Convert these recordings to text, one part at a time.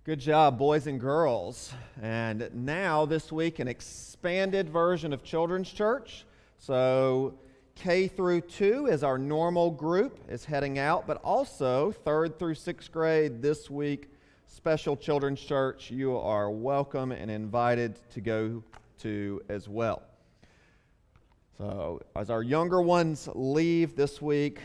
Good job, boys and girls. And now, this week, an expanded version of Children's Church. So, K through 2 is our normal group, is heading out, but also 3rd through 6th grade this week, special Children's Church. You are welcome and invited to go to as well. So, as our younger ones leave this week,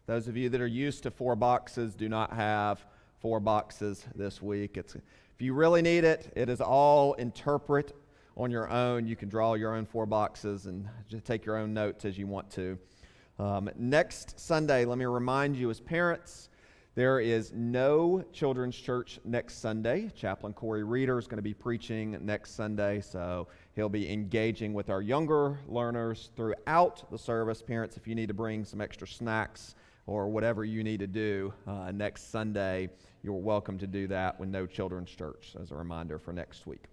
those of you that are used to 4 boxes do not have 4 boxes this week. If you really need it, it is all interpret on your own. You can draw your own 4 boxes and just take your own notes as you want to. Next Sunday, let me remind you as parents, there is no children's church next Sunday. Chaplain Corey Reeder is going to be preaching next Sunday, so he'll be engaging with our younger learners throughout the service. Parents, if you need to bring some extra snacks or whatever you need to do next Sunday, you're welcome to do that with no children's church, as a reminder for next week.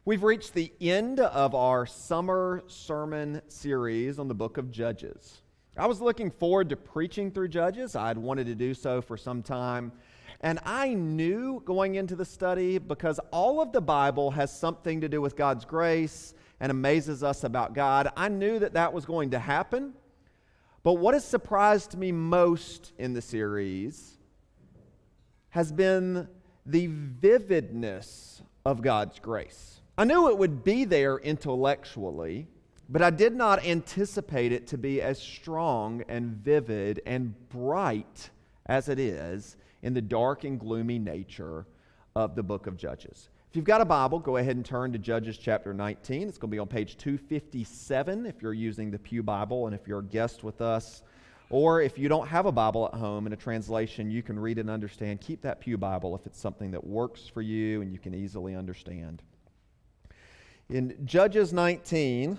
We've reached the end of our summer sermon series on the book of Judges. I was looking forward to preaching through Judges. I'd wanted to do so for some time. And I knew going into the study, because all of the Bible has something to do with God's grace and amazes us about God, I knew that that was going to happen. But what has surprised me most in the series has been the vividness of God's grace. I knew it would be there intellectually, but I did not anticipate it to be as strong and vivid and bright as it is in the dark and gloomy nature of the book of Judges. If you've got a Bible, go ahead and turn to Judges chapter 19. It's going to be on page 257 if you're using the Pew Bible and if you're a guest with us. Or if you don't have a Bible at home in a translation you can read and understand, keep that Pew Bible if it's something that works for you and you can easily understand. In Judges 19,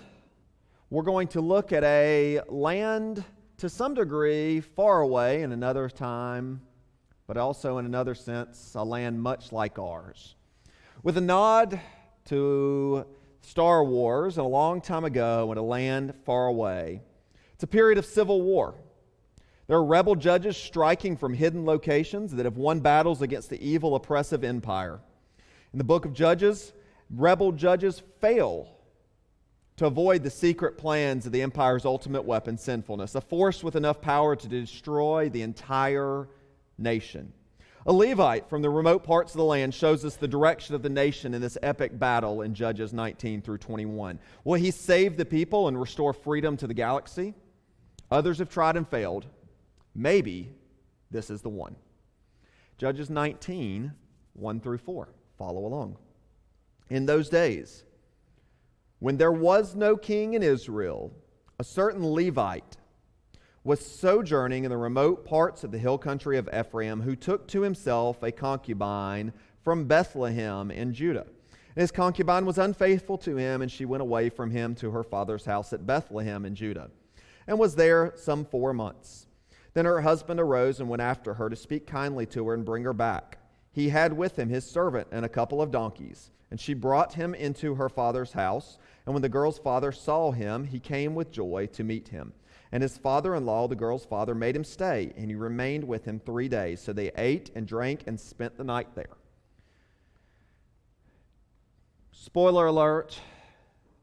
we're going to look at a land to some degree far away in another time, but also in another sense, a land much like ours. With a nod to Star Wars and a long time ago in a land far away, it's a period of civil war. There are rebel judges striking from hidden locations that have won battles against the evil, oppressive empire. In the book of Judges, rebel judges fail to avoid the secret plans of the empire's ultimate weapon, sinfulness, a force with enough power to destroy the entire nation. A Levite from the remote parts of the land shows us the direction of the nation in this epic battle in Judges 19 through 21. Will he save the people and restore freedom to the galaxy? Others have tried and failed. Maybe this is the one. Judges 19, 1 through 4. Follow along. In those days, when there was no king in Israel, a certain Levite was sojourning in the remote parts of the hill country of Ephraim, who took to himself a concubine from Bethlehem in Judah. And his concubine was unfaithful to him, and she went away from him to her father's house at Bethlehem in Judah, and was there some 4 months. Then her husband arose and went after her to speak kindly to her and bring her back. He had with him his servant and a couple of donkeys, and she brought him into her father's house. And when the girl's father saw him, he came with joy to meet him. And his father-in-law, the girl's father, made him stay, and he remained with him 3 days. So they ate and drank and spent the night there. Spoiler alert,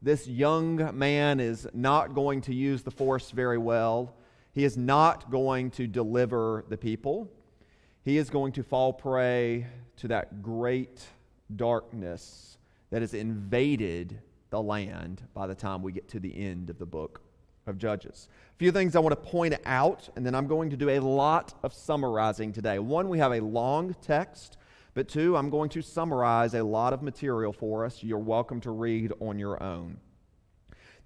this young man is not going to use the force very well. He is not going to deliver the people. He is going to fall prey to that great darkness that has invaded the land by the time we get to the end of the book of Judges. A few things I want to point out, and then I'm going to do a lot of summarizing today. 1, we have a long text, but 2, I'm going to summarize a lot of material for us. You're welcome to read on your own.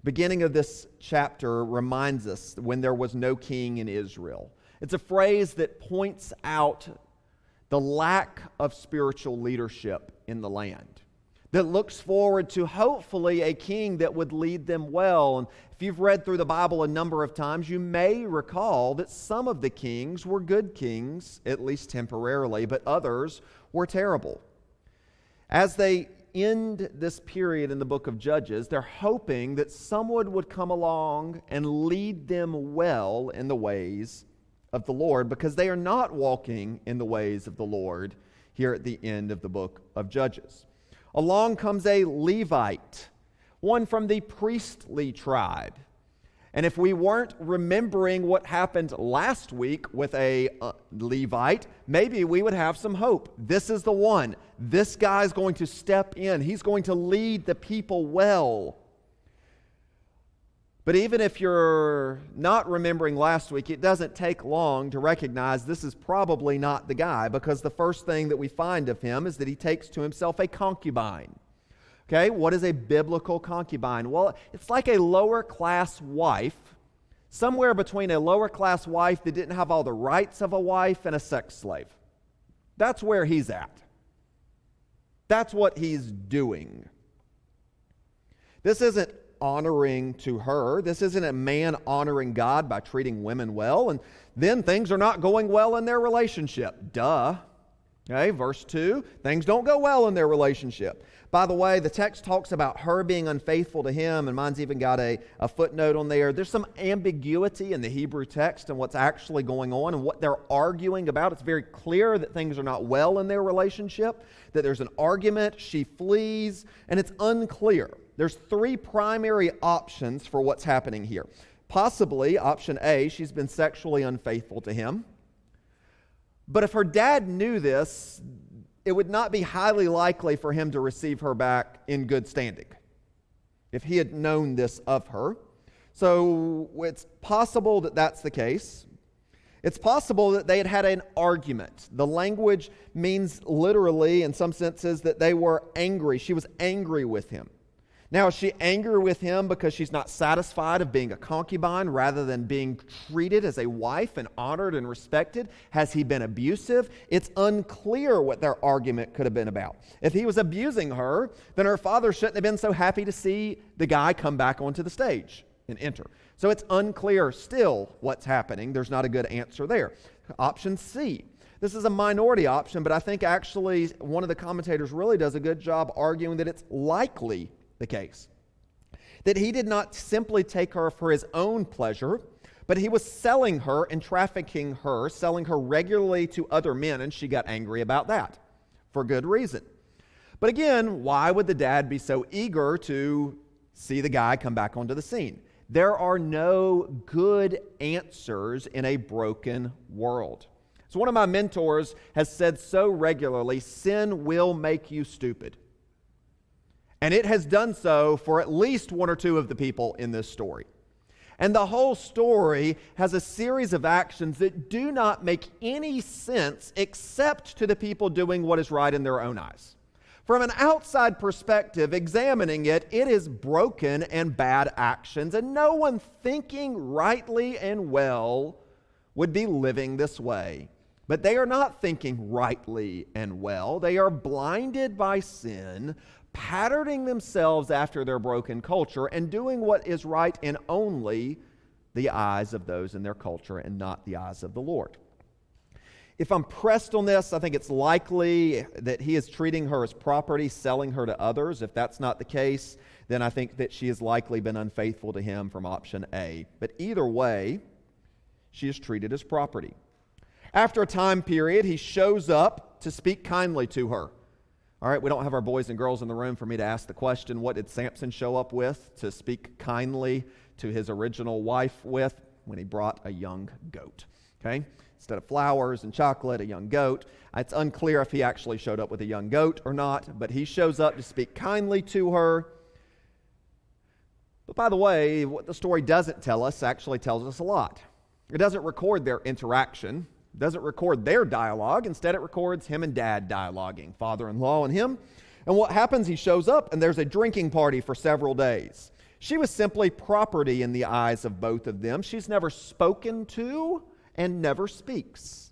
Beginning of this chapter reminds us when there was no king in Israel. It's a phrase that points out the lack of spiritual leadership in the land, that looks forward to hopefully a king that would lead them well. And if you've read through the Bible a number of times, you may recall that some of the kings were good kings, at least temporarily, but others were terrible. As they end this period in the book of Judges, they're hoping that someone would come along and lead them well in the ways of the Lord because they are not walking in the ways of the Lord here at the end of the book of Judges. Along comes a Levite, one from the priestly tribe. And if we weren't remembering what happened last week with a Levite, maybe we would have some hope. This is the one. This guy's going to step in. He's going to lead the people well. But even if you're not remembering last week, it doesn't take long to recognize this is probably not the guy, because the first thing that we find of him is that he takes to himself a concubine. Okay, what is a biblical concubine? Well, it's like a lower class wife, somewhere between a lower class wife that didn't have all the rights of a wife and a sex slave. That's where he's at. That's what he's doing. This isn't honoring to her. This isn't a man honoring God by treating women well, and then things are not going well in their relationship. Duh. Okay, verse 2, things don't go well in their relationship. By the way, the text talks about her being unfaithful to him, and mine's even got a footnote on there. There's some ambiguity in the Hebrew text and what's actually going on and what they're arguing about. It's very clear that things are not well in their relationship, that there's an argument, she flees, and it's unclear. There's three primary options for what's happening here. Possibly, option A, she's been sexually unfaithful to him. But if her dad knew this, it would not be highly likely for him to receive her back in good standing if he had known this of her. So it's possible that that's the case. It's possible that they had had an argument. The language means literally, in some senses, that they were angry. She was angry with him. Now, is she angry with him because she's not satisfied of being a concubine rather than being treated as a wife and honored and respected? Has he been abusive? It's unclear what their argument could have been about. If he was abusing her, then her father shouldn't have been so happy to see the guy come back onto the stage and enter. So it's unclear still what's happening. There's not a good answer there. Option C. This is a minority option, but I think actually one of the commentators really does a good job arguing that it's likely the case that he did not simply take her for his own pleasure, but he was selling her and trafficking her, selling her regularly to other men, and she got angry about that for good reason. But again, why would the dad be so eager to see the guy come back onto the scene? There are no good answers in a broken world. So one of my mentors has said so regularly, sin will make you stupid. And it has done so for at least one or two of the people in this story. And the whole story has a series of actions that do not make any sense except to the people doing what is right in their own eyes. From an outside perspective, examining it, it is broken and bad actions, and no one thinking rightly and well would be living this way. But they are not thinking rightly and well. They are blinded by sin, patterning themselves after their broken culture and doing what is right in only the eyes of those in their culture and not the eyes of the Lord. If I'm pressed on this, I think it's likely that he is treating her as property, selling her to others. If that's not the case, then I think that she has likely been unfaithful to him from option A. But either way, she is treated as property. After a time period, he shows up to speak kindly to her. All right, we don't have our boys and girls in the room for me to ask the question, what did Samson show up with to speak kindly to his original wife with? When he brought a young goat, okay? Instead of flowers and chocolate, a young goat. It's unclear if he actually showed up with a young goat or not, but he shows up to speak kindly to her. But by the way, what the story doesn't tell us actually tells us a lot. It doesn't record their interaction. It doesn't record their dialogue. Instead, it records him and Dad dialoguing, father-in-law and him. And what happens, he shows up, and there's a drinking party for several days. She was simply property in the eyes of both of them. She's never spoken to and never speaks.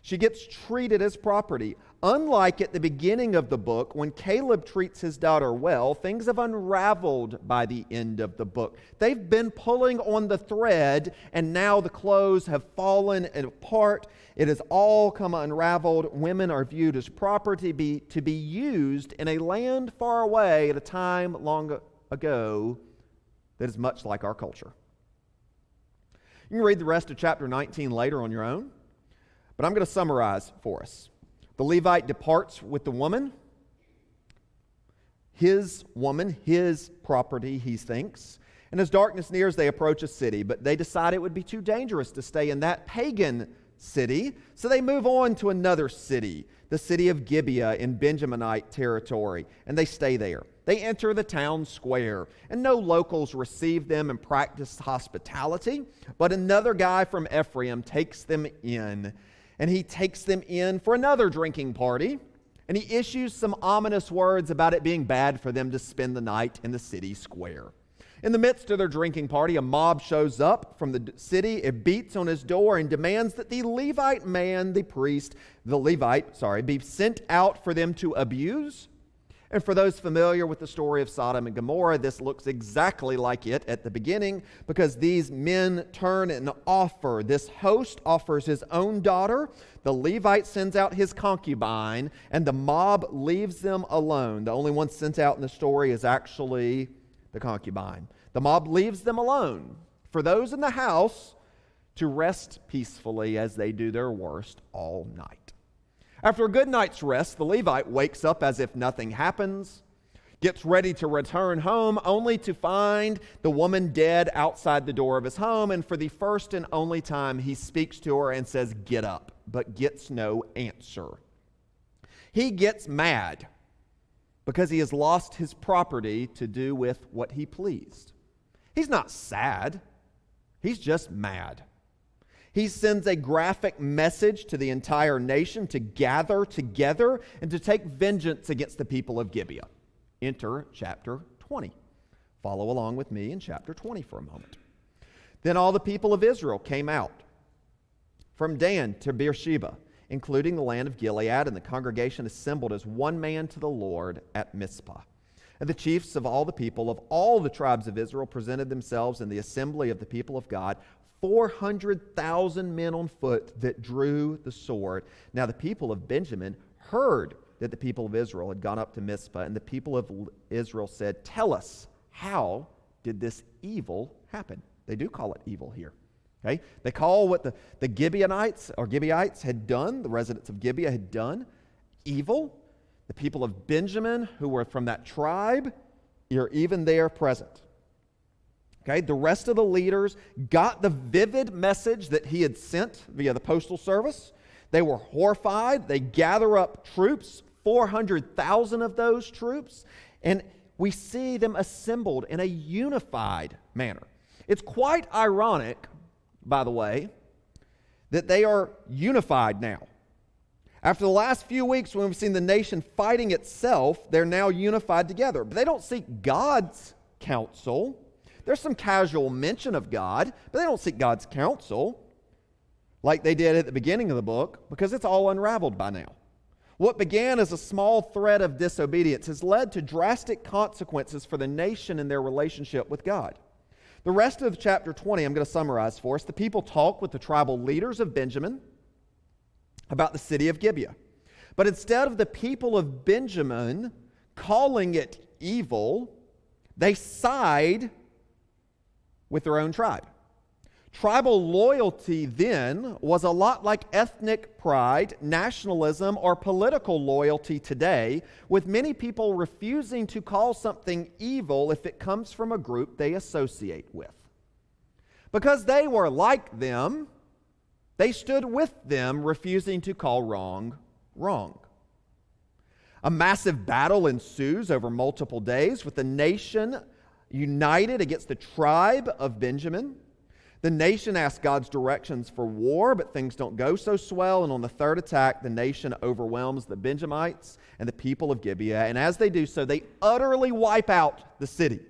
She gets treated as property. Unlike at the beginning of the book, when Caleb treats his daughter well, things have unraveled by the end of the book. They've been pulling on the thread, and now the clothes have fallen apart. It has all come unraveled. Women are viewed as property to be used in a land far away at a time long ago that is much like our culture. You can read the rest of chapter 19 later on your own, but I'm going to summarize for us. The Levite departs with the woman, his property, he thinks. And as darkness nears, they approach a city, but they decide it would be too dangerous to stay in that pagan city, so they move on to another city, the city of Gibeah in Benjaminite territory, and they stay there. They enter the town square, and no locals receive them and practice hospitality, but another guy from Ephraim takes them in, and he takes them in for another drinking party, and he issues some ominous words about it being bad for them to spend the night in the city square. In the midst of their drinking party, a mob shows up from the city. It beats on his door and demands that the Levite man, be sent out for them to abuse. And for those familiar with the story of Sodom and Gomorrah, this looks exactly like it at the beginning, because these men turn and offer. This host offers his own daughter. The Levite sends out his concubine, and the mob leaves them alone. The only one sent out in the story is actually the concubine. The mob leaves them alone for those in the house to rest peacefully as they do their worst all night. After a good night's rest, the Levite wakes up as if nothing happens, gets ready to return home, only to find the woman dead outside the door of his home, and for the first and only time he speaks to her and says, "Get up," but gets no answer. He gets mad because he has lost his property to do with what he pleased. He's not sad. He's just mad. He sends a graphic message to the entire nation to gather together and to take vengeance against the people of Gibeah. Enter chapter 20. Follow along with me in chapter 20 for a moment. Then all the people of Israel came out from Dan to Beersheba, including the land of Gilead, and the congregation assembled as one man to the Lord at Mizpah. And the chiefs of all the people of all the tribes of Israel presented themselves in the assembly of the people of God, 400,000 men on foot that drew the sword. Now the people of Benjamin heard that the people of Israel had gone up to Mizpah, and the people of Israel said, "Tell us, how did this evil happen?" They do call it evil here. Okay? They call what the Gibeonites had done, the residents of Gibeah had done, evil. The people of Benjamin, who were from that tribe, are even there present. Okay? The rest of the leaders got the vivid message that he had sent via the postal service. They were horrified. They gather up troops, 400,000 of those troops, and we see them assembled in a unified manner. It's quite ironic, by the way, that they are unified now. After the last few weeks when we've seen the nation fighting itself, they're now unified together. But they don't seek God's counsel. There's some casual mention of God, but they don't seek God's counsel like they did at the beginning of the book, because it's all unraveled by now. What began as a small thread of disobedience has led to drastic consequences for the nation and their relationship with God. The rest of chapter 20, I'm going to summarize for us. The people talk with the tribal leaders of Benjamin about the city of Gibeah. But instead of the people of Benjamin calling it evil, they side with their own tribe. Tribal loyalty then was a lot like ethnic pride, nationalism, or political loyalty today, with many people refusing to call something evil if it comes from a group they associate with. Because they were like them, they stood with them, refusing to call wrong, wrong. A massive battle ensues over multiple days, with the nation united against the tribe of Benjamin. The nation asks God's directions for war, but things don't go so swell. And on the third attack, the nation overwhelms the Benjamites and the people of Gibeah. And as they do so, they utterly wipe out the city,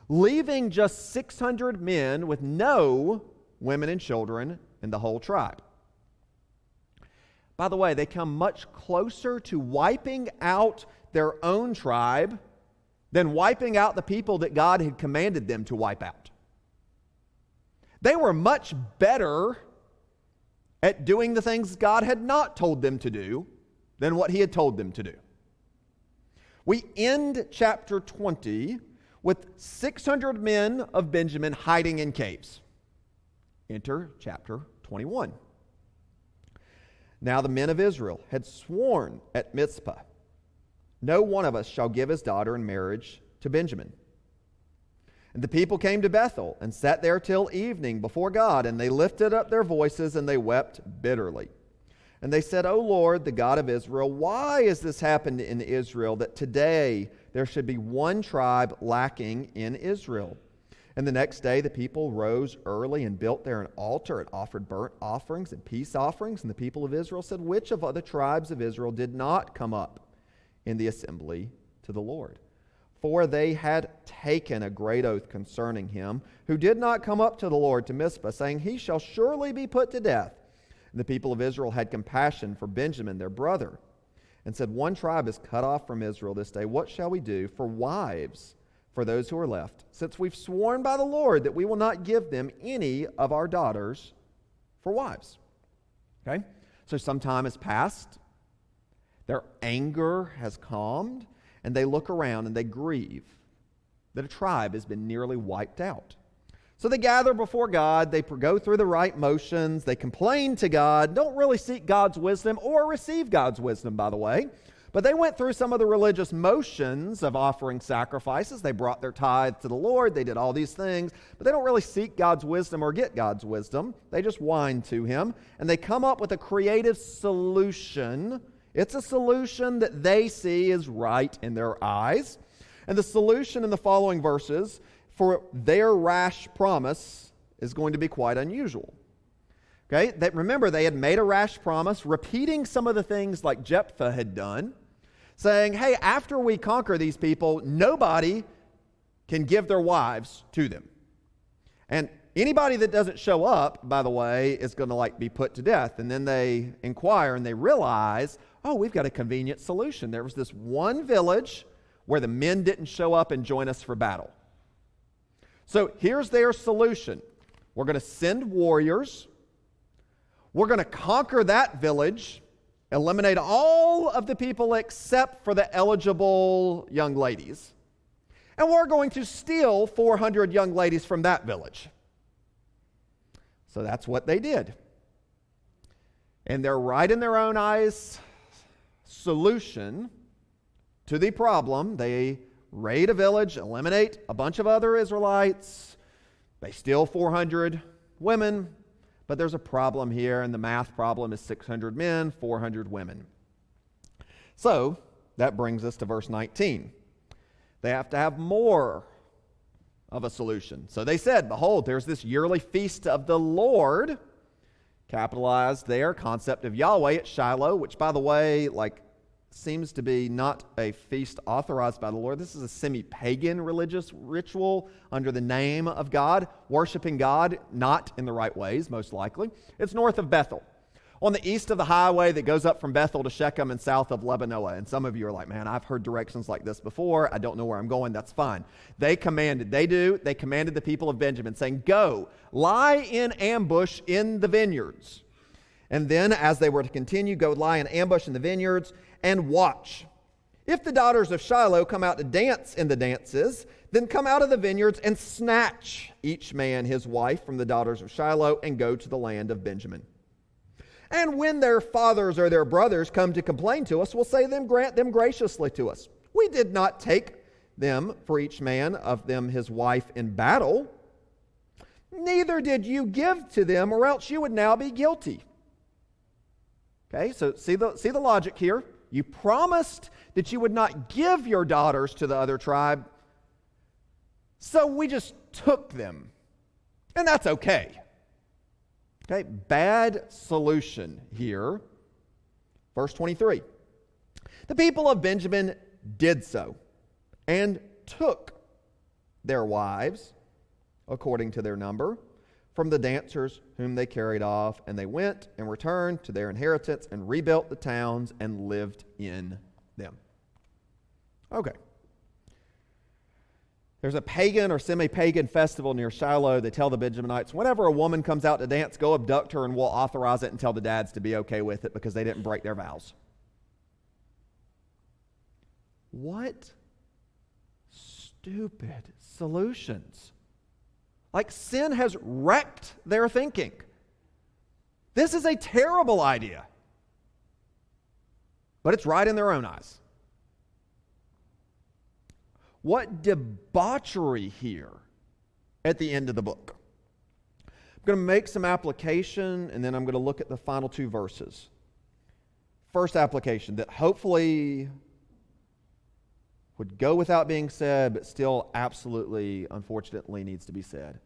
leaving just 600 men with no women and children in the whole tribe. By the way, they come much closer to wiping out their own tribe than wiping out the people that God had commanded them to wipe out. They were much better at doing the things God had not told them to do than what He had told them to do. We end chapter 20 with 600 men of Benjamin hiding in caves. Enter chapter 21. Now the men of Israel had sworn at Mizpah, no one of us shall give his daughter in marriage to Benjamin. And the people came to Bethel and sat there till evening before God, and they lifted up their voices and they wept bitterly. And they said, O Lord, the God of Israel, why has this happened in Israel, that today there should be one tribe lacking in Israel? And the next day the people rose early and built there an altar and offered burnt offerings and peace offerings. And the people of Israel said, which of the tribes of Israel did not come up in the assembly to the Lord? For they had taken a great oath concerning him, who did not come up to the Lord to Mizpah, saying, he shall surely be put to death. And the people of Israel had compassion for Benjamin their brother, and said, one tribe is cut off from Israel this day. What shall we do for wives for those who are left, since we've sworn by the Lord that we will not give them any of our daughters for wives? Okay? So some time has passed. Their anger has calmed, and they look around and they grieve that a tribe has been nearly wiped out. So they gather before God, they go through the right motions, they complain to God, don't really seek God's wisdom or receive God's wisdom, by the way. But they went through some of the religious motions of offering sacrifices. They brought their tithe to the Lord. They did all these things. But they don't really seek God's wisdom or get God's wisdom. They just whine to him. And they come up with a creative solution. It's a solution that they see is right in their eyes. And the solution in the following verses for their rash promise is going to be quite unusual. Okay? Remember, they had made a rash promise, repeating some of the things like Jephthah had done, saying, hey, after we conquer these people, nobody can give their wives to them. And anybody that doesn't show up, by the way, is going to be put to death. And then they inquire and they realize, oh, we've got a convenient solution. There was this one village where the men didn't show up and join us for battle. So here's their solution. We're going to send warriors. We're going to conquer that village, eliminate all of the people except for the eligible young ladies. And we're going to steal 400 young ladies from that village. So that's what they did. And their right in their own eyes solution to the problem, they raid a village, eliminate a bunch of other Israelites. They steal 400 women. But there's a problem here, and the math problem is 600 men, 400 women. So that brings us to verse 19. They have to have more of a solution. So they said, behold, there's this yearly feast of the Lord, capitalized there, concept of Yahweh at Shiloh, which, by the way, seems to be not a feast authorized by the Lord. This is a semi-pagan religious ritual under the name of God, worshiping God not in the right ways, most likely. It's north of Bethel, on the east of the highway that goes up from Bethel to Shechem and south of Lebanoah. And some of you are like, man, I've heard directions like this before. I don't know where I'm going. That's fine. They commanded the people of Benjamin, saying, go, lie in ambush in the vineyards. And then as they were to continue, go lie in ambush in the vineyards and watch. If the daughters of Shiloh come out to dance in the dances, then come out of the vineyards and snatch each man his wife from the daughters of Shiloh and go to the land of Benjamin. And when their fathers or their brothers come to complain to us, we'll say them, grant them graciously to us. We did not take them for each man of them his wife in battle. Neither did you give to them, or else you would now be guilty. Okay, so see the logic here. You promised that you would not give your daughters to the other tribe, so we just took them. And that's okay. Okay, bad solution here. Verse 23. The people of Benjamin did so and took their wives according to their number from the dancers whom they carried off, and they went and returned to their inheritance and rebuilt the towns and lived in them. Okay. There's a pagan or semi-pagan festival near Shiloh. They tell the Benjaminites, whenever a woman comes out to dance, go abduct her and we'll authorize it and tell the dads to be okay with it because they didn't break their vows. What stupid solutions. Like sin has wrecked their thinking. This is a terrible idea. But it's right in their own eyes. What debauchery here at the end of the book. I'm going to make some application, and then I'm going to look at the final two verses. First application that hopefully would go without being said, but still absolutely, unfortunately, needs to be said.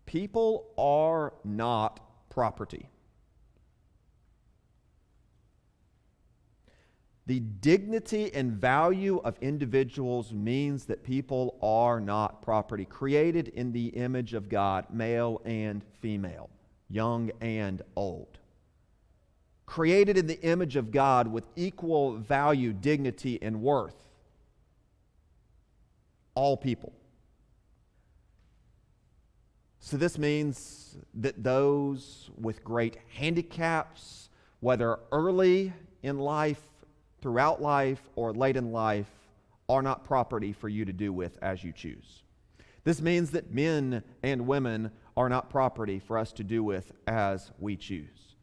People are not property. The dignity and value of individuals means that people are not property, created in the image of God, male and female, young and old. Created in the image of God with equal value, dignity, and worth. All people. So this means that those with great handicaps, whether early in life, throughout life, or late in life, are not property for you to do with as you choose. This means that men and women are not property for us to do with as we choose.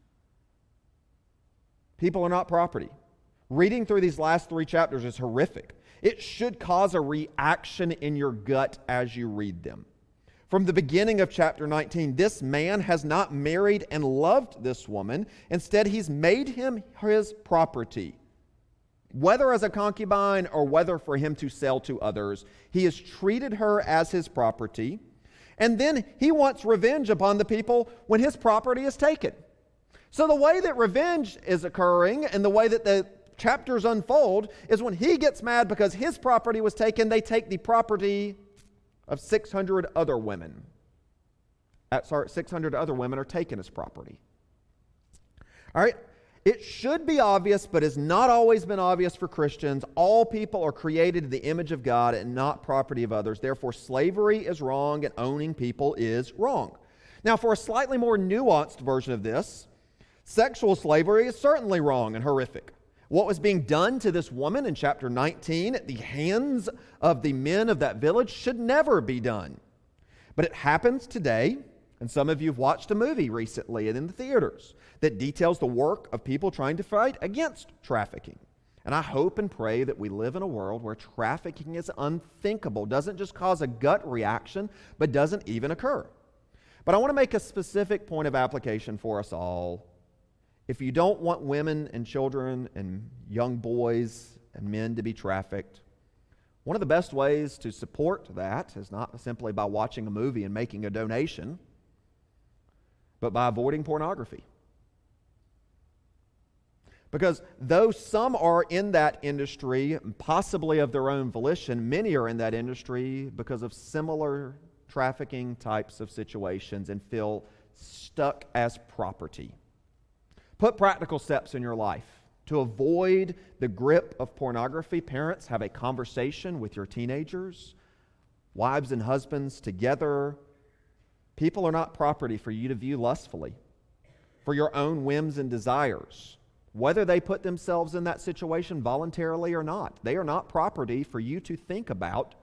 People are not property. Reading through these last 3 chapters is horrific. It should cause a reaction in your gut as you read them. From the beginning of chapter 19, this man has not married and loved this woman. Instead, he's made him his property. Whether as a concubine or whether for him to sell to others, he has treated her as his property. And then he wants revenge upon the people when his property is taken. So the way that revenge is occurring and the way that the chapters unfold is when he gets mad because his property was taken, they take the property of 600 other women. 600 other women are taken as property. All right. It should be obvious, but has not always been obvious for Christians. All people are created in the image of God and not property of others. Therefore, slavery is wrong and owning people is wrong. Now, for a slightly more nuanced version of this, sexual slavery is certainly wrong and horrific. What was being done to this woman in chapter 19 at the hands of the men of that village should never be done. But it happens today, and some of you have watched a movie recently in the theaters that details the work of people trying to fight against trafficking. And I hope and pray that we live in a world where trafficking is unthinkable, doesn't just cause a gut reaction, but doesn't even occur. But I want to make a specific point of application for us all. If you don't want women and children and young boys and men to be trafficked, one of the best ways to support that is not simply by watching a movie and making a donation, but by avoiding pornography. Because though some are in that industry, possibly of their own volition, many are in that industry because of similar trafficking types of situations and feel stuck as property. Put practical steps in your life to avoid the grip of pornography. Parents, have a conversation with your teenagers. Wives and husbands together. People are not property for you to view lustfully, for your own whims and desires. Whether they put themselves in that situation voluntarily or not, they are not property for you to think about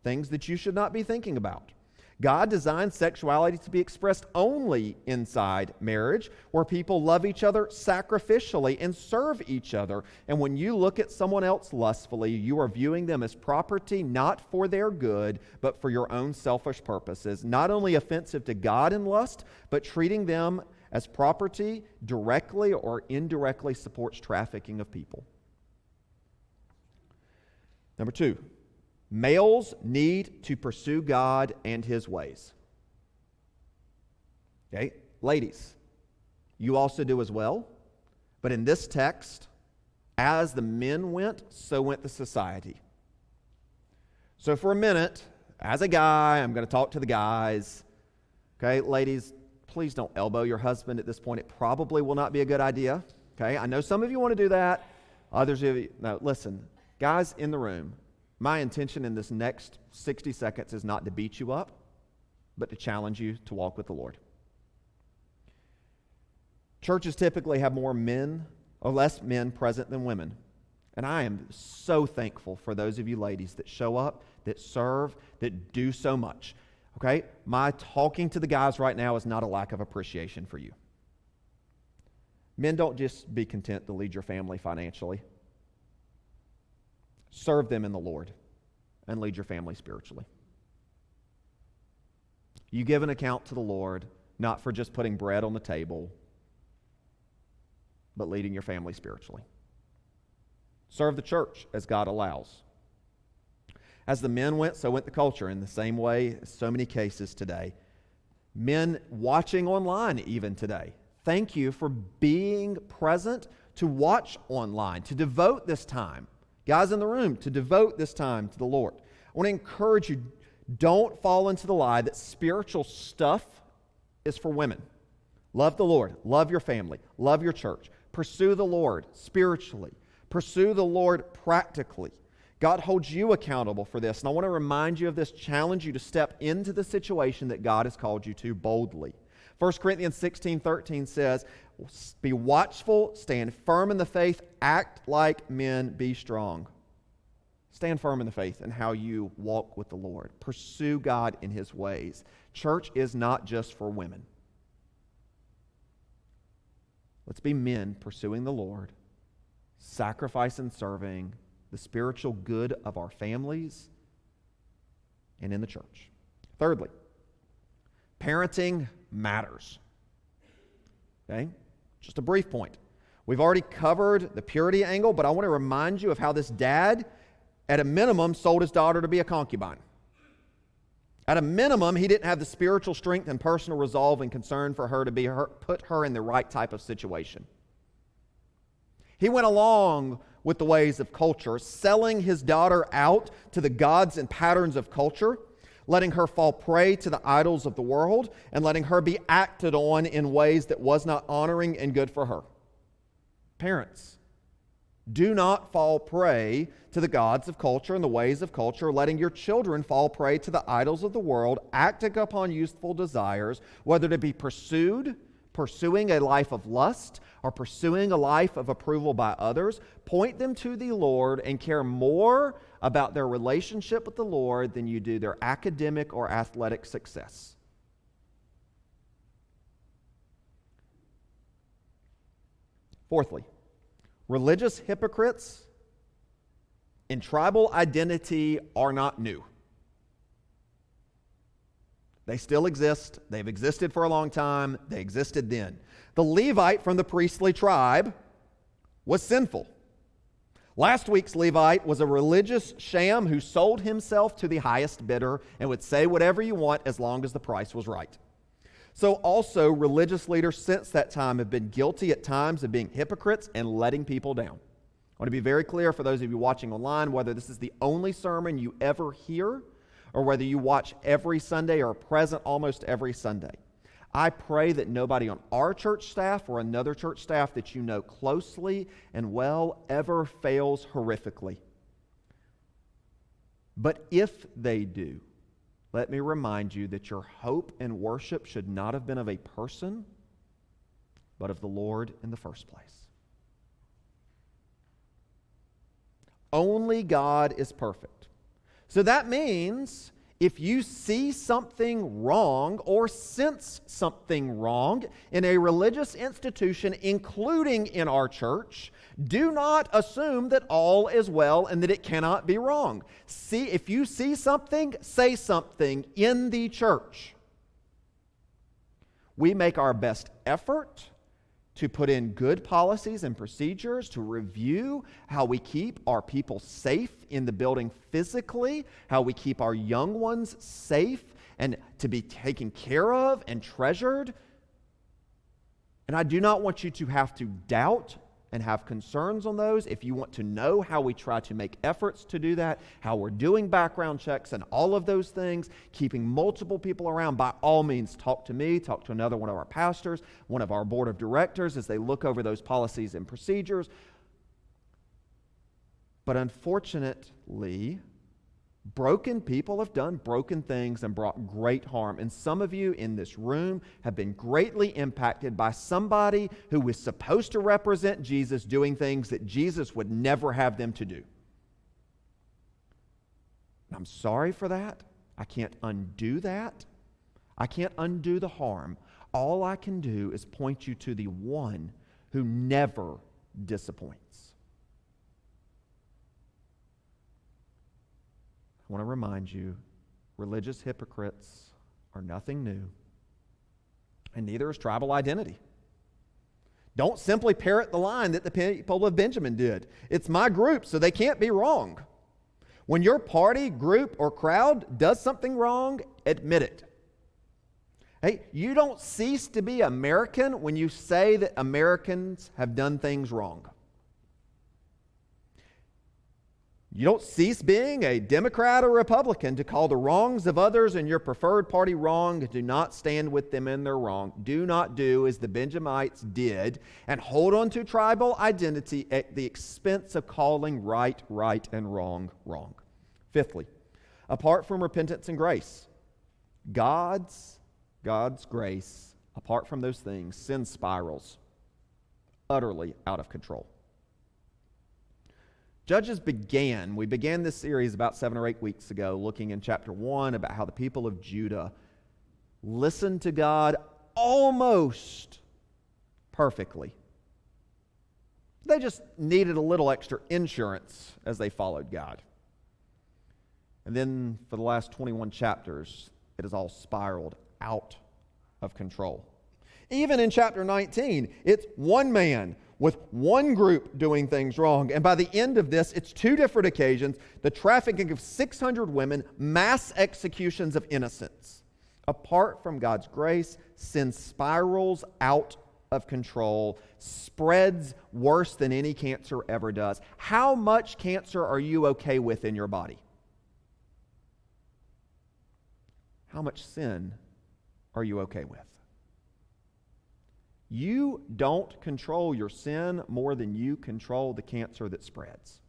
things that you should not be thinking about. God designed sexuality to be expressed only inside marriage, where people love each other sacrificially and serve each other. And when you look at someone else lustfully, you are viewing them as property, not for their good, but for your own selfish purposes. Not only offensive to God in lust, but treating them as property directly or indirectly supports trafficking of people. Number 2, males need to pursue God and His ways. Okay, ladies, you also do as well. But in this text, as the men went, so went the society. So for a minute, as a guy, I'm going to talk to the guys. Okay, ladies, please don't elbow your husband at this point. It probably will not be a good idea. Okay, I know some of you want to do that. Others of you, no, listen. Guys in the room, my intention in this next 60 seconds is not to beat you up, but to challenge you to walk with the Lord. Churches typically have more men or less men present than women. And I am so thankful for those of you ladies that show up, that serve, that do so much. Okay? My talking to the guys right now is not a lack of appreciation for you. Men, don't just be content to lead your family financially. Serve them in the Lord and lead your family spiritually. You give an account to the Lord, not for just putting bread on the table, but leading your family spiritually. Serve the church as God allows. As the men went, so went the culture, in the same way as so many cases today. Men watching online even today, thank you for being present to watch online, to devote this time. Guys in the room, to devote this time to the Lord. I want to encourage you, don't fall into the lie that spiritual stuff is for women. Love the Lord, love your family, love your church. Pursue the Lord spiritually. Pursue the Lord practically. God holds you accountable for this, and I want to remind you of this, challenge you to step into the situation that God has called you to boldly. 1 Corinthians 16:13 says, be watchful, stand firm in the faith, act like men, be strong. Stand firm in the faith and how you walk with the Lord. Pursue God in His ways. Church is not just for women. Let's be men pursuing the Lord, sacrifice and serving the spiritual good of our families and in the church. Thirdly, parenting matters. Okay? Just a brief point. We've already covered the purity angle, but I want to remind you of how this dad, at a minimum, sold his daughter to be a concubine. At a minimum, he didn't have the spiritual strength and personal resolve and concern for her to put her in the right type of situation. He went along with the ways of culture, selling his daughter out to the gods and patterns of culture, letting her fall prey to the idols of the world, and letting her be acted on in ways that was not honoring and good for her. Parents, do not fall prey to the gods of culture and the ways of culture, letting your children fall prey to the idols of the world, acting upon youthful desires, whether to be pursuing a life of lust, or pursuing a life of approval by others. Point them to the Lord and care more about their relationship with the Lord than you do their academic or athletic success. Fourthly, religious hypocrites in tribal identity are not new. They still exist. They've existed for a long time. They existed then. The Levite from the priestly tribe was sinful. Last week's Levite was a religious sham who sold himself to the highest bidder and would say whatever you want as long as the price was right. So also religious leaders since that time have been guilty at times of being hypocrites and letting people down. I want to be very clear for those of you watching online, whether this is the only sermon you ever hear or whether you watch every Sunday or are present almost every Sunday. I pray that nobody on our church staff or another church staff that you know closely and well ever fails horrifically. But if they do, let me remind you that your hope and worship should not have been of a person, but of the Lord in the first place. Only God is perfect. So that means if you see something wrong or sense something wrong in a religious institution, including in our church, do not assume that all is well and that it cannot be wrong. See, if you see something, say something in the church. We make our best effort to put in good policies and procedures, to review how we keep our people safe in the building physically, how we keep our young ones safe and to be taken care of and treasured. And I do not want you to have to doubt and have concerns on those. If you want to know how we try to make efforts to do that, how we're doing background checks and all of those things, keeping multiple people around, by all means, talk to me, talk to another one of our pastors, one of our board of directors as they look over those policies and procedures. But unfortunately, broken people have done broken things and brought great harm. And some of you in this room have been greatly impacted by somebody who was supposed to represent Jesus doing things that Jesus would never have them to do. I'm sorry for that. I can't undo that. I can't undo the harm. All I can do is point you to the one who never disappoints. I want to remind you, religious hypocrites are nothing new, and neither is tribal identity. Don't simply parrot the line that the people of Benjamin did. It's my group, so they can't be wrong. When your party, group, or crowd does something wrong, admit it. Hey, you don't cease to be American when you say that Americans have done things wrong. You don't cease being a Democrat or Republican to call the wrongs of others in your preferred party wrong and do not stand with them in their wrong. Do not do as the Benjamites did and hold on to tribal identity at the expense of calling right, right, and wrong, wrong. Fifthly, apart from repentance and grace, God's grace, apart from those things, sin spirals utterly out of control. We began this series about 7 or 8 weeks ago, looking in chapter 1 about how the people of Judah listened to God almost perfectly. They just needed a little extra insurance as they followed God. And then for the last 21 chapters, it has all spiraled out of control. Even in chapter 19, it's one man with one group doing things wrong. And by the end of this, it's 2 different occasions, the trafficking of 600 women, mass executions of innocents. Apart from God's grace, sin spirals out of control, spreads worse than any cancer ever does. How much cancer are you okay with in your body? How much sin are you okay with? You don't control your sin more than you control the cancer that spreads.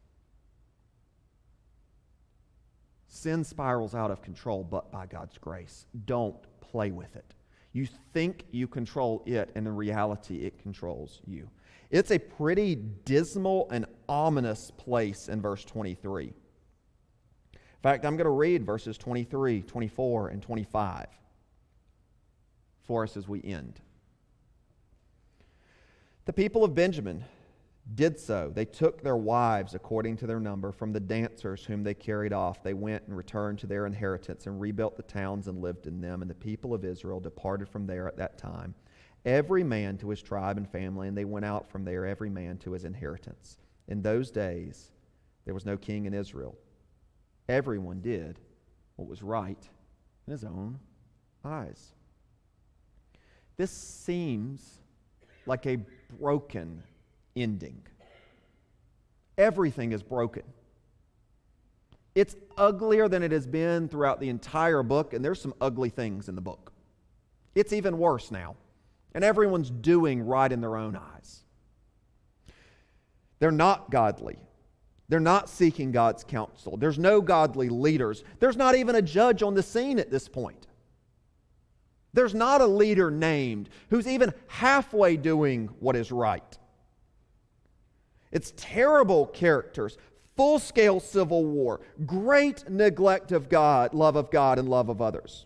Sin spirals out of control, but by God's grace. Don't play with it. You think you control it, and in reality, it controls you. It's a pretty dismal and ominous place in verse 23. In fact, I'm going to read verses 23, 24, and 25 for us as we end. The people of Benjamin did so. They took their wives according to their number from the dancers whom they carried off. They went and returned to their inheritance and rebuilt the towns and lived in them. And the people of Israel departed from there at that time, every man to his tribe and family, and they went out from there, every man to his inheritance. In those days, there was no king in Israel. Everyone did what was right in his own eyes. This seems like a broken ending. Everything is broken. It's uglier than it has been throughout the entire book, and there's some ugly things in the book. It's even worse now, and everyone's doing right in their own eyes. They're not godly. They're not seeking God's counsel. There's no godly leaders. There's not even a judge on the scene at this point. There's not a leader named who's even halfway doing what is right. It's terrible characters, full-scale civil war, great neglect of God, love of God, and love of others.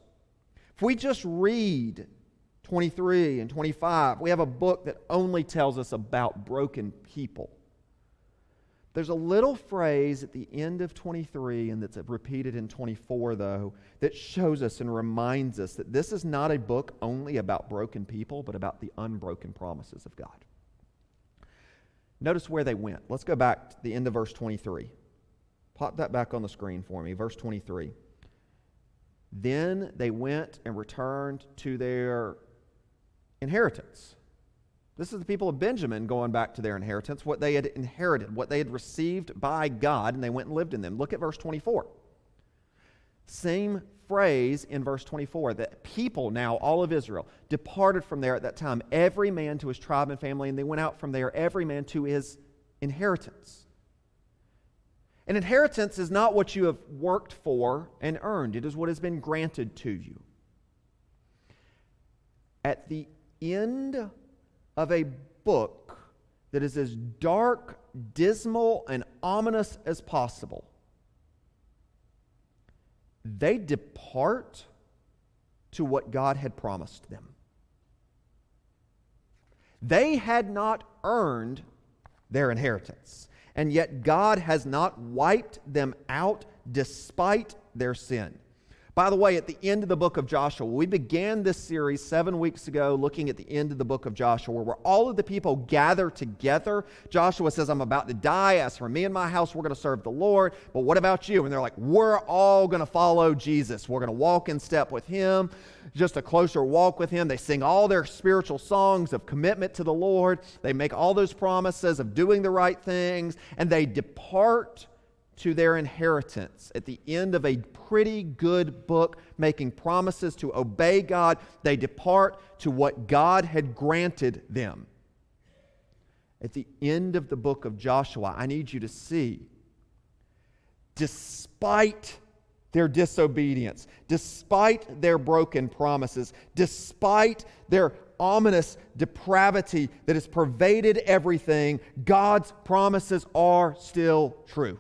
If we just read 23 and 25, we have a book that only tells us about broken people. There's a little phrase at the end of 23 and that's repeated in 24, though, that shows us and reminds us that this is not a book only about broken people, but about the unbroken promises of God. Notice where they went. Let's go back to the end of verse 23. Pop that back on the screen for me, verse 23. Then they went and returned to their inheritance. This is the people of Benjamin going back to their inheritance, what they had inherited, what they had received by God, and they went and lived in them. Look at verse 24. Same phrase in verse 24, that people now, all of Israel, departed from there at that time, every man to his tribe and family, and they went out from there, every man to his inheritance. An inheritance is not what you have worked for and earned. It is what has been granted to you. At the end of a book that is as dark, dismal, and ominous as possible, they depart to what God had promised them. They had not earned their inheritance, and yet God has not wiped them out despite their sin. By the way, at the end of the book of Joshua, we began this series 7 weeks ago looking at the end of the book of Joshua, where all of the people gather together. Joshua says, I'm about to die. As for me and my house, we're going to serve the Lord. But what about you? And they're like, we're all going to follow Jesus. We're going to walk in step with Him, just a closer walk with Him. They sing all their spiritual songs of commitment to the Lord. They make all those promises of doing the right things, and they depart to their inheritance. At the end of a pretty good book, making promises to obey God, they depart to what God had granted them. At the end of the book of Joshua, I need you to see, despite their disobedience, despite their broken promises, despite their ominous depravity that has pervaded everything, God's promises are still true.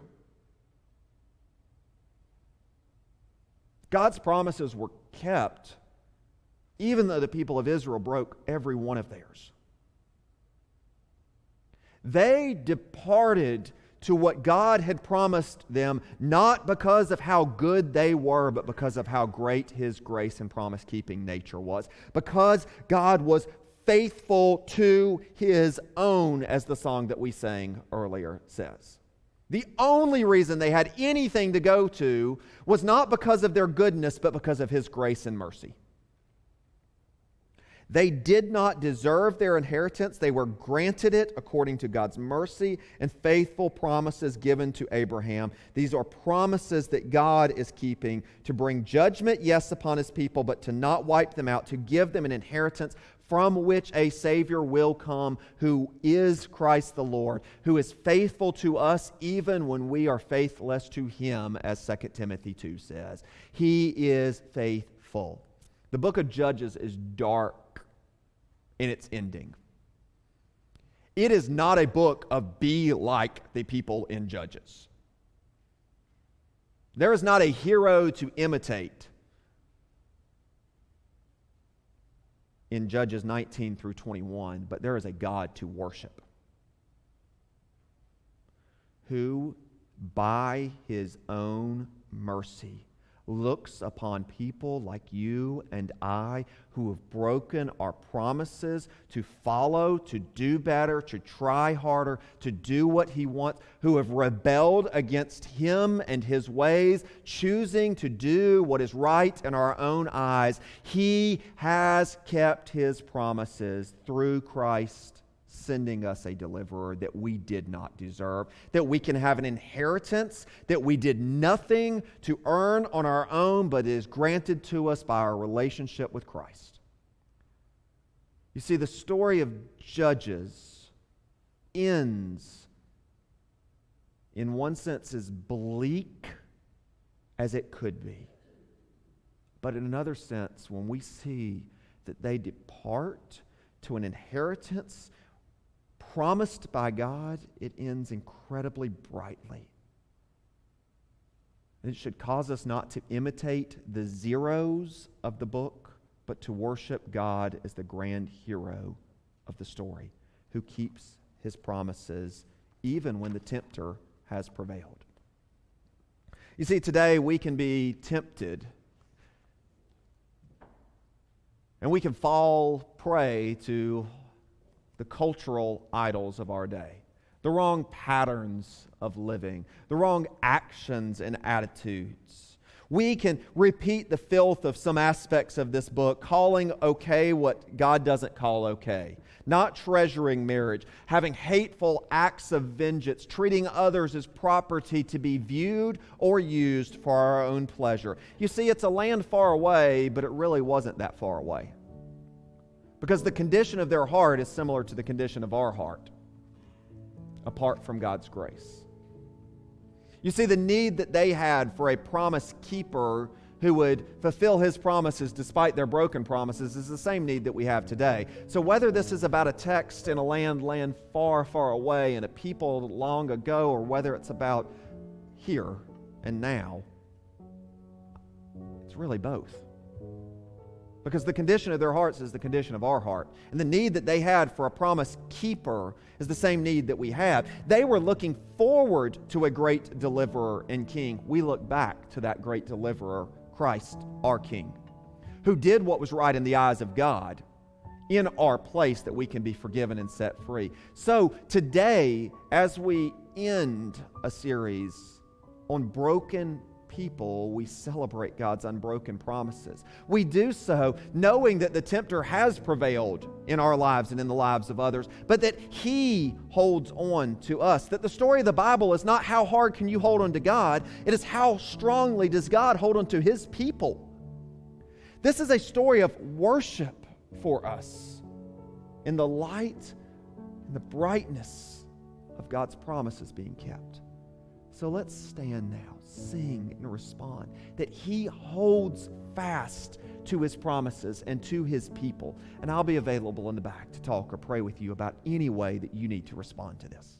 God's promises were kept, even though the people of Israel broke every one of theirs. They departed to what God had promised them, not because of how good they were, but because of how great His grace and promise-keeping nature was. Because God was faithful to His own, as the song that we sang earlier says. The only reason they had anything to go to was not because of their goodness, but because of His grace and mercy. They did not deserve their inheritance. They were granted it according to God's mercy and faithful promises given to Abraham. These are promises that God is keeping to bring judgment, yes, upon His people, but to not wipe them out, to give them an inheritance from which a Savior will come, who is Christ the Lord, who is faithful to us even when we are faithless to Him, as 2 Timothy 2 says. He is faithful. The book of Judges is dark in its ending. It is not a book of be like the people in Judges. There is not a hero to imitate in Judges 19 through 21, but there is a God to worship, who by His own mercy looks upon people like you and I who have broken our promises to follow, to do better, to try harder, to do what He wants, who have rebelled against Him and His ways, choosing to do what is right in our own eyes. He has kept His promises through Christ, sending us a deliverer that we did not deserve, that we can have an inheritance that we did nothing to earn on our own, but is granted to us by our relationship with Christ. You see, the story of Judges ends, in one sense, as bleak as it could be. But in another sense, when we see that they depart to an inheritance promised by God, it ends incredibly brightly. It should cause us not to imitate the zeros of the book, but to worship God as the grand hero of the story, who keeps His promises even when the tempter has prevailed. You see, today we can be tempted, and we can fall prey to the cultural idols of our day, the wrong patterns of living, the wrong actions and attitudes. We can repeat the filth of some aspects of this book, calling okay what God doesn't call okay, not treasuring marriage, having hateful acts of vengeance, treating others as property to be viewed or used for our own pleasure. You see, it's a land far away, but it really wasn't that far away. Because the condition of their heart is similar to the condition of our heart, apart from God's grace. You see, the need that they had for a promise keeper who would fulfill His promises despite their broken promises is the same need that we have today. So whether this is about a text in a land far, far away and a people long ago, or whether it's about here and now, It's really both. Because the condition of their hearts is the condition of our heart. And the need that they had for a promise keeper is the same need that we have. They were looking forward to a great deliverer and king. We look back to that great deliverer, Christ, our King, who did what was right in the eyes of God in our place that we can be forgiven and set free. So today, as we end a series on broken people, we celebrate God's unbroken promises. We do so knowing that the tempter has prevailed in our lives and in the lives of others, but that He holds on to us. That the story of the Bible is not how hard can you hold on to God, it is how strongly does God hold on to His people. This is a story of worship for us in the light and the brightness of God's promises being kept. So let's stand now, sing and respond that He holds fast to His promises and to His people. And I'll be available in the back to talk or pray with you about any way that you need to respond to this.